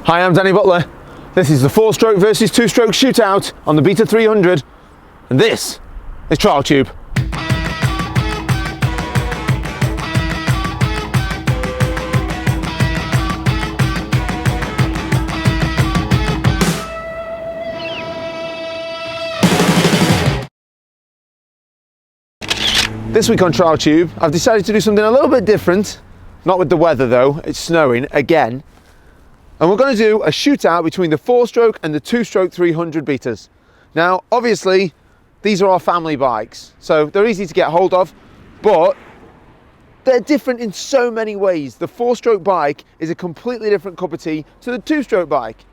Hi, I'm Danny Butler. This is the 4-stroke versus 2-stroke shootout on the Beta 300, and this is Trial Tube. This week on Trial Tube, I've decided to do something a little bit different. Not with the weather though, it's snowing again. And we're going to do a shootout between the 4-stroke and the 2-stroke 300 betas. Now, obviously, these are our family bikes, so they're easy to get hold of, but they're different in so many ways. The 4-stroke bike is a completely different cup of tea to the 2-stroke bike.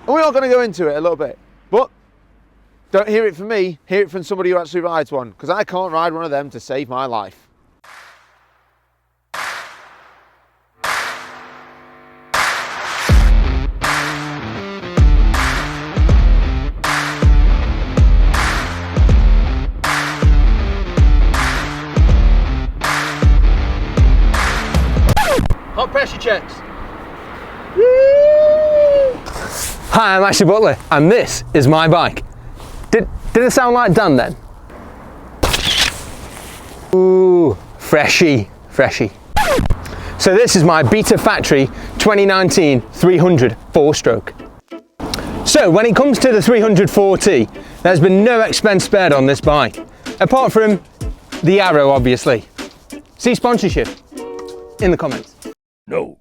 And we are going to go into it a little bit, but don't hear it from me, hear it from somebody who actually rides one, because I can't ride one of them to save my life. Hot pressure checks. Woo! Hi, I'm Ashley Butler, and this is my bike. Did it sound like Dan then? Ooh, freshy. So this is my Beta Factory 2019 300 4-stroke. So when it comes to the 300/4T, there's been no expense spared on this bike, apart from the arrow, obviously. See sponsorship in the comments. No.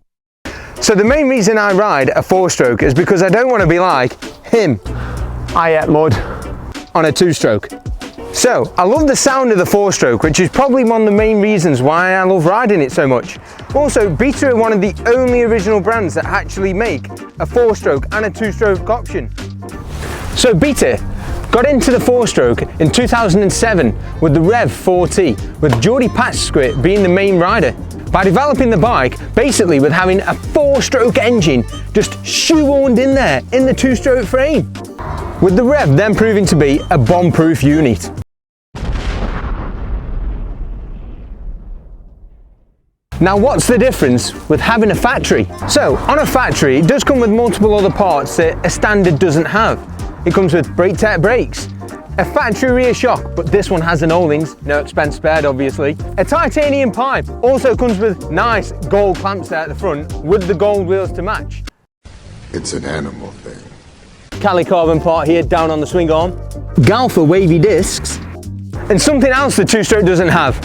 So the main reason I ride a 4-stroke is because I don't want to be like him. I ate mud on a 2-stroke. So I love the sound of the 4-stroke, which is probably one of the main reasons why I love riding it so much. Also, Beta are one of the only original brands that actually make a 4-stroke and a 2-stroke option. So Beta got into the 4-stroke in 2007 with the Rev 4T, with Geordie Patchsquit being the main rider. By developing the bike, basically with having a 4-stroke engine just shoehorned in there in the 2-stroke frame, with the Rev then proving to be a bomb-proof unit. Now what's the difference with having a factory? So on a factory, it does come with multiple other parts that a standard doesn't have. It comes with brake tech brakes, a factory rear shock, but this one has an O-rings, no expense spared obviously. A titanium pipe, also comes with nice gold clamps there at the front with the gold wheels to match. It's an animal thing. Cali carbon part here down on the swing arm. Galfa wavy discs. And something else the 2-stroke doesn't have.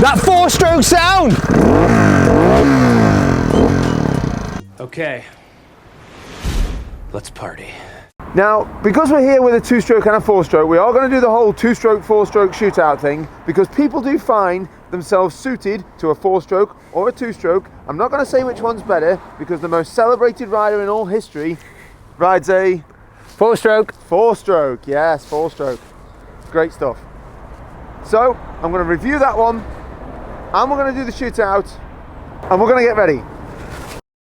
That 4-stroke sound! Okay, let's party. Now, because we're here with a 2-stroke and a 4-stroke, we are going to do the whole 2-stroke, 4-stroke shootout thing, because people do find themselves suited to a 4-stroke or a 2-stroke. I'm not going to say which one's better, because the most celebrated rider in all history rides a 4-stroke. 4-stroke, yes, 4-stroke. Great stuff. So, I'm going to review that one, and we're going to do the shootout, and we're going to get ready.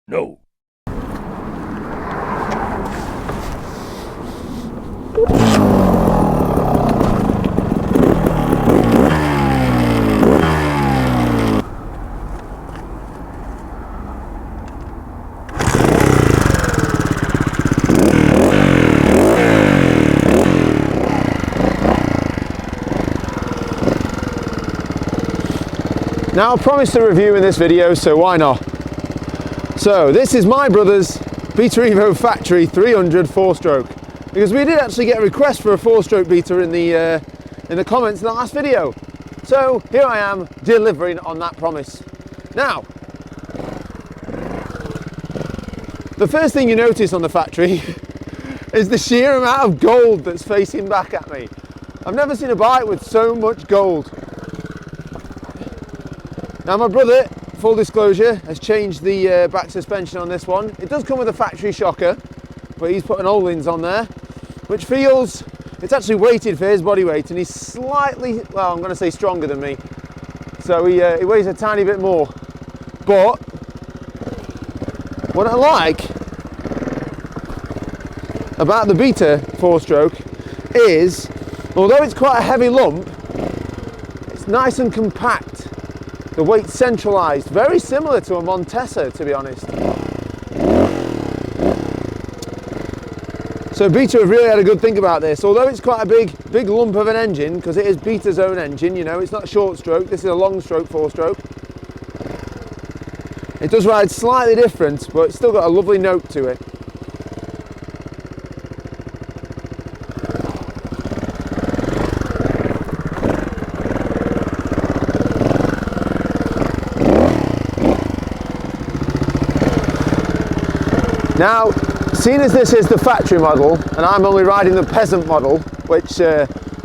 No. Now I promised a review in this video, so why not? So this is my brother's Beta Evo Factory 300 4-stroke, because we did actually get a request for a 4-stroke Beta in the comments in the last video. So here I am delivering on that promise. Now, the first thing you notice on the Factory is the sheer amount of gold that's facing back at me. I've never seen a bike with so much gold. Now my brother, full disclosure, has changed the back suspension on this one. It does come with a factory shocker, but he's put an O-rings on there, which feels, it's actually weighted for his body weight, and he's slightly, well, I'm going to say stronger than me. So he weighs a tiny bit more. But what I like about the Beta 4-stroke is Although it's quite a heavy lump, it's nice and compact. The weight's centralised, very similar to a Montesa, to be honest. So Beta have really had a good think about this. Although it's quite a big lump of an engine, because it is Beta's own engine, you know, it's not short stroke, this is a long stroke, 4-stroke. It does ride slightly different, but it's still got a lovely note to it. Now, seeing as this is the factory model, and I'm only riding the peasant model, which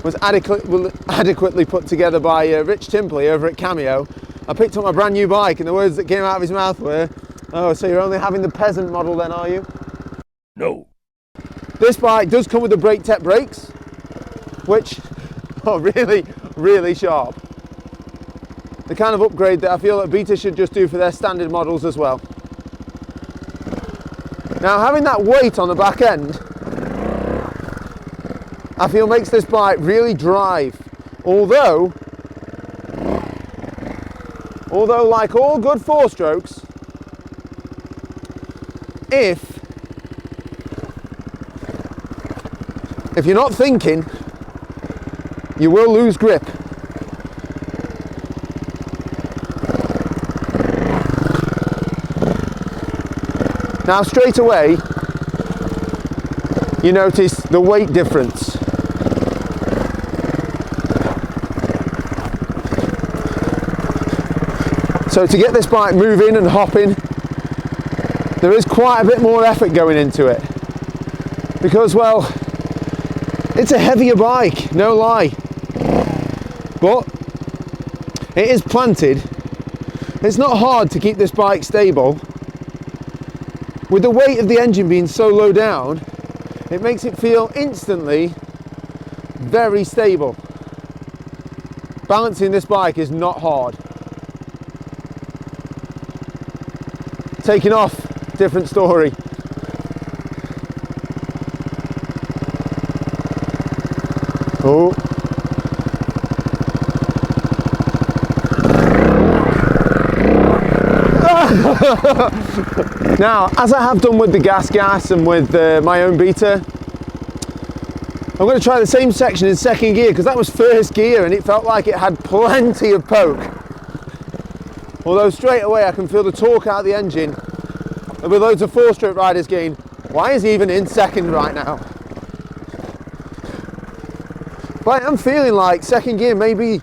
was adequately put together by Rich Timpley over at Cameo, I picked up my brand new bike, and the words that came out of his mouth were, "Oh, so you're only having the peasant model then, are you?" No. This bike does come with the brake tech brakes, which are really, really sharp. The kind of upgrade that I feel that Beta should just do for their standard models as well. Now, having that weight on the back end, I feel makes this bike really drive. Although like all good 4-strokes, if you're not thinking, you will lose grip. Now straight away, you notice the weight difference. So to get this bike moving and hopping, there is quite a bit more effort going into it. Because, well, it's a heavier bike, no lie. But it is planted. It's not hard to keep this bike stable. With the weight of the engine being so low down, it makes it feel instantly very stable. Balancing this bike is not hard. Taking off, different story. Oh. Now, as I have done with the gas and with my own Beta, I'm going to try the same section in second gear, because that was first gear and it felt like it had plenty of poke. Although straight away I can feel the torque out of the engine, and with loads of 4-stroke riders going, why is he even in second right now? But I'm feeling like second gear may be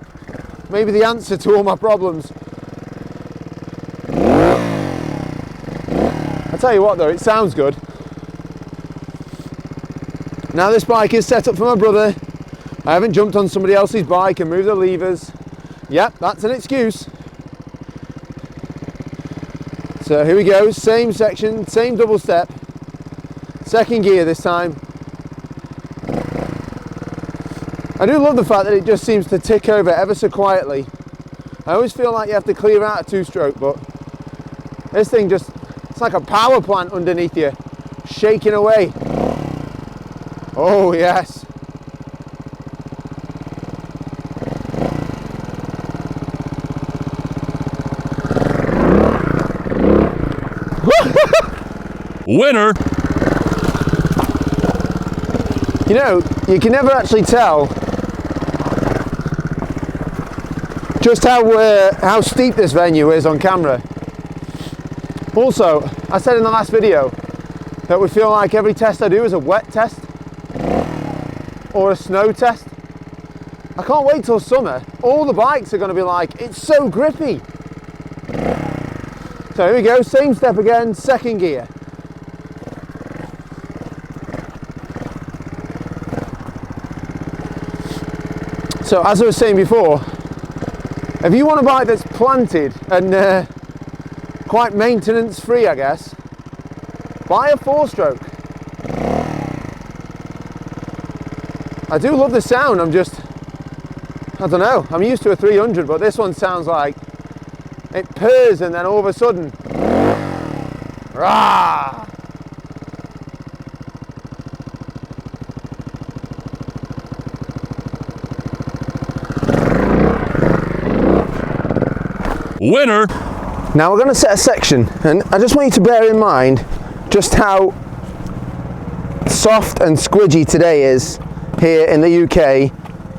the answer to all my problems. I tell you what though, it sounds good. Now this bike is set up for my brother. I haven't jumped on somebody else's bike and moved the levers. Yep, that's an excuse. So here we go, same section, same double step. Second gear this time. I do love the fact that it just seems to tick over ever so quietly. I always feel like you have to clear out a 2-stroke, but this thing just, it's like a power plant underneath you, shaking away. Oh yes. Winner! You know, you can never actually tell just how steep this venue is on camera. Also, I said in the last video that we feel like every test I do is a wet test or a snow test. I can't wait till summer. All the bikes are going to be like, it's so grippy. So here we go, same step again, second gear. So as I was saying before, if you want a bike that's planted and quite maintenance free, I guess, buy a 4-stroke. I do love the sound, I don't know, I'm used to a 300, but this one sounds like it purrs and then all of a sudden, rah! Winner! Now we're going to set a section, and I just want you to bear in mind just how soft and squidgy today is here in the UK,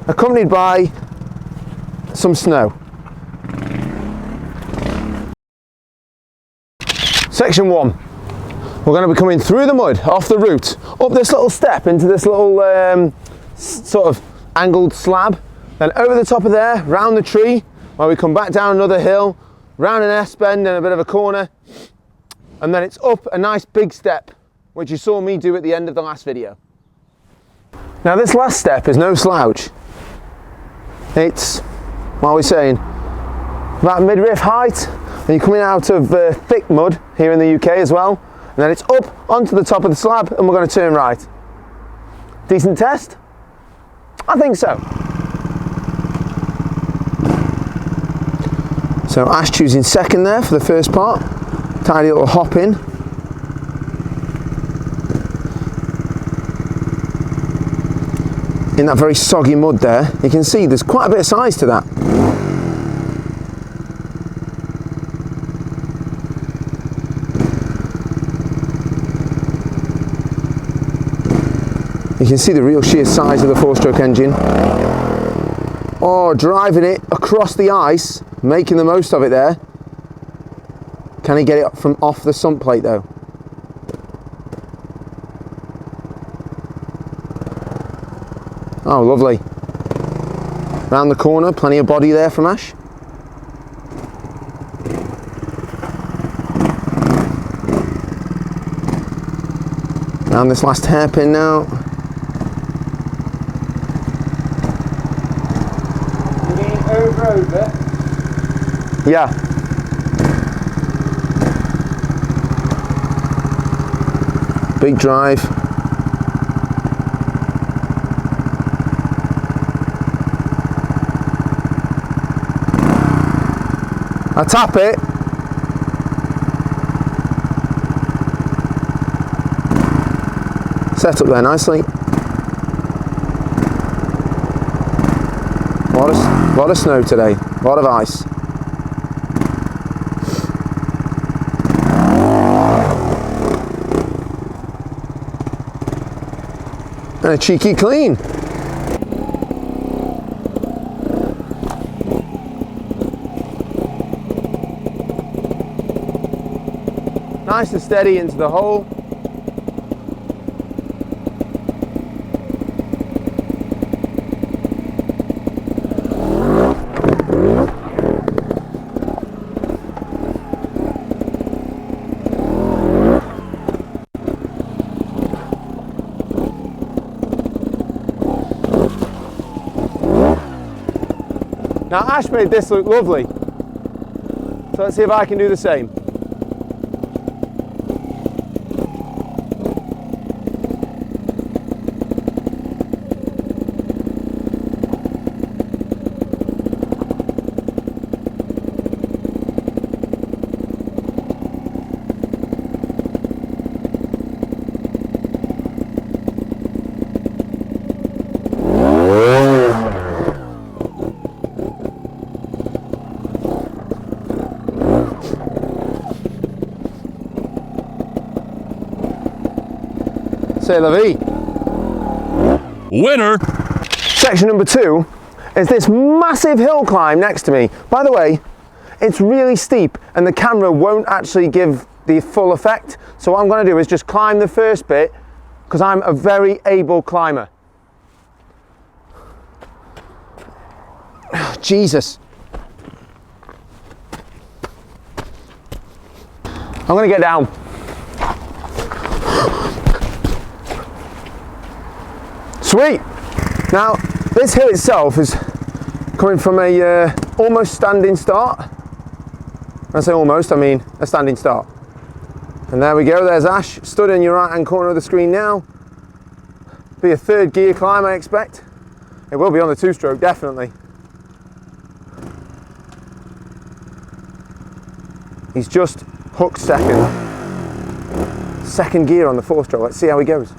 accompanied by some snow. Section 1. We're going to be coming through the mud, off the route, up this little step into this little sort of angled slab, then over the top of there, round the tree, where we come back down another hill, round an S-bend and a bit of a corner, and then it's up a nice big step, which you saw me do at the end of the last video. Now this last step is no slouch. It's, what are we saying, about midriff height, and you're coming out of thick mud here in the UK as well, and then it's up onto the top of the slab and we're going to turn right. Decent test? I think so. So Ash choosing second there for the first part. Tidy little hop in. In that very soggy mud there, you can see there's quite a bit of size to that. You can see the real sheer size of the 4-stroke engine. Oh, driving it across the ice, making the most of it there. Can he get it from off the sump plate though? Oh, lovely. Round the corner, plenty of body there from Ash. Round this last hairpin now. Over. Yeah. Big drive. I tap it. Set up there nicely. A lot of snow today, a lot of ice. And a cheeky clean. Nice and steady into the hole. Now Ash made this look lovely, so let's see if I can do the same. C'est la vie. Winner! Section number 2 is this massive hill climb next to me. By the way, it's really steep and the camera won't actually give the full effect. So what I'm going to do is just climb the first bit because I'm a very able climber. Oh, Jesus. I'm going to get down. Sweet! Now, this hill itself is coming from a almost standing start. When I say almost, I mean a standing start. And there we go, there's Ash, stood in your right hand corner of the screen now. Be a third gear climb, I expect. It will be on the 2-stroke, definitely. He's just hooked second. Second gear on the 4-stroke, let's see how he goes.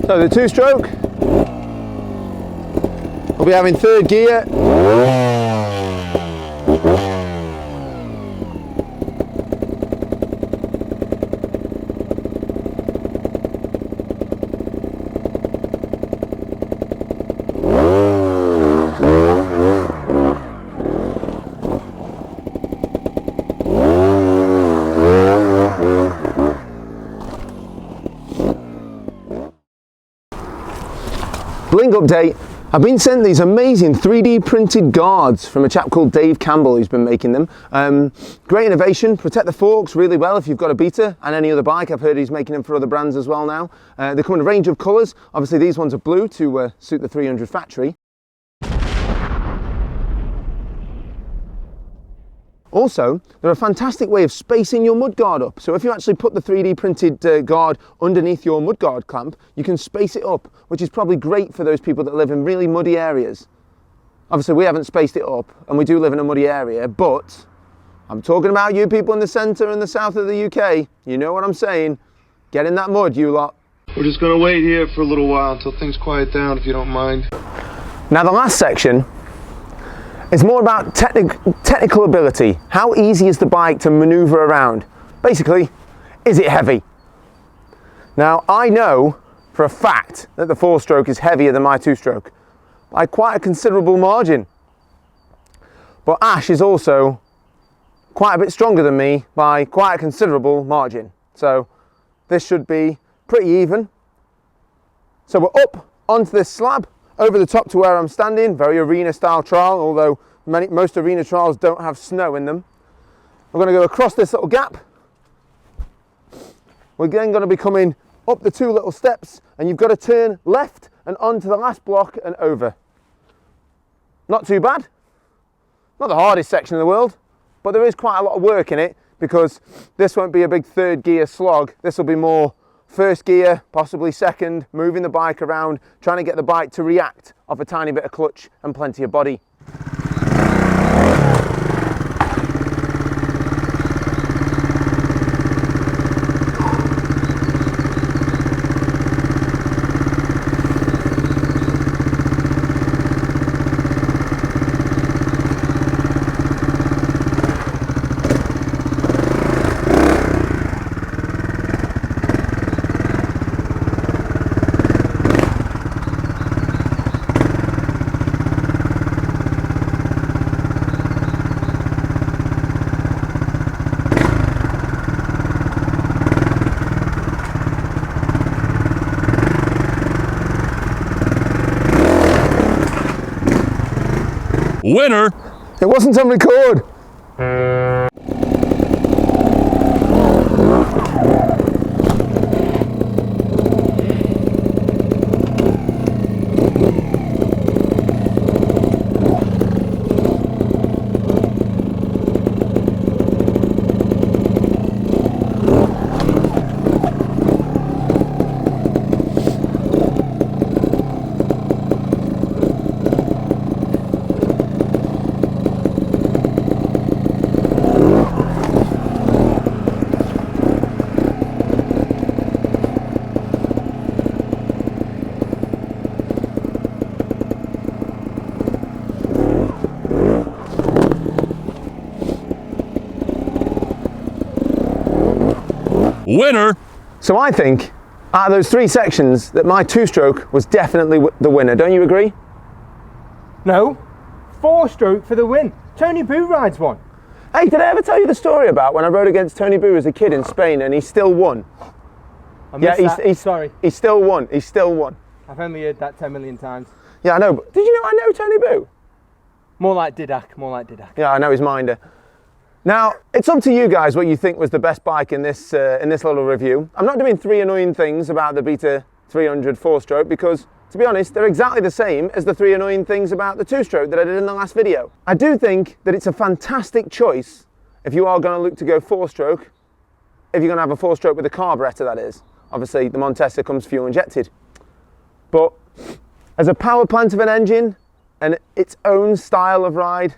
So the two-stroke, we'll be having third gear. Bling update. I've been sent these amazing 3D printed guards from a chap called Dave Campbell who's been making them. Great innovation, protect the forks really well if you've got a Beta and any other bike. I've heard he's making them for other brands as well now. They come in a range of colours. Obviously these ones are blue to suit the 300 factory. Also, they're a fantastic way of spacing your mudguard up. So if you actually put the 3D printed guard underneath your mudguard clamp, you can space it up, which is probably great for those people that live in really muddy areas. Obviously, we haven't spaced it up, and we do live in a muddy area, but I'm talking about you people in the centre and the south of the UK. You know what I'm saying. Get in that mud, you lot. We're just going to wait here for a little while until things quiet down, if you don't mind. Now, the last section is more about technical ability. How easy is the bike to maneuver around? Basically, is it heavy? Now, I know for a fact that the 4-stroke is heavier than my 2-stroke by quite a considerable margin. But Ash is also quite a bit stronger than me by quite a considerable margin. So this should be pretty even. So we're up onto this slab, over the top to where I'm standing, very arena style trial, although most arena trials don't have snow in them. We're going to go across this little gap. We're then going to be coming up the 2 little steps, and you've got to turn left and onto the last block and over. Not too bad. Not the hardest section in the world, but there is quite a lot of work in it because this won't be a big 3rd gear slog. This will be more 1st gear, possibly 2nd, moving the bike around, trying to get the bike to react off a tiny bit of clutch and plenty of body. Winner! It wasn't on record. Winner! So I think, out of those 3 sections, that my 2-stroke was definitely the winner. Don't you agree? No, 4-stroke for the win. Tony Boo rides one. Hey, did I ever tell you the story about when I rode against Tony Boo as a kid in Spain and he still won? I missed that. Sorry. He still won. He still won. I've only heard that 10 million times. Yeah, I know. But did you know I know Tony Boo? More like Didac, more like Didac. Yeah, I know his minder. Now, it's up to you guys what you think was the best bike in this little review. I'm not doing 3 annoying things about the Beta 300 4-stroke because, to be honest, they're exactly the same as the 3 annoying things about the 2-stroke that I did in the last video. I do think that it's a fantastic choice if you are going to look to go 4-stroke, if you're going to have a 4-stroke with a carburettor, that is. Obviously, the Montesa comes fuel injected. But as a power plant of an engine and its own style of ride,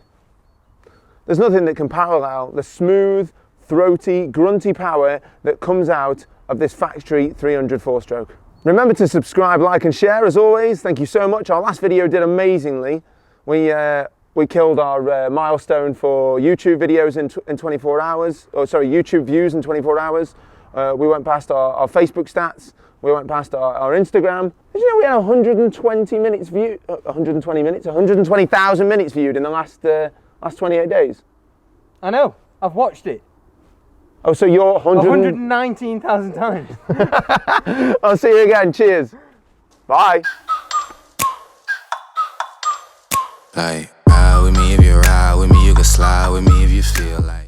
there's nothing that can parallel the smooth, throaty, grunty power that comes out of this factory 300 4-stroke. Remember to subscribe, like and share as always. Thank you so much. Our last video did amazingly. We killed our milestone for YouTube videos in 24 hours, or sorry, YouTube views in 24 hours. We went past our Facebook stats. We went past our Instagram. Did you know we had 120 minutes viewed, 120 minutes, 120,000 minutes viewed in the last 28 days? I know, I've watched it. Oh, so you're 119,000 times. I'll see you again. Cheers. Bye. Like, ride with me if you ride with me, you can slide with me if you feel like.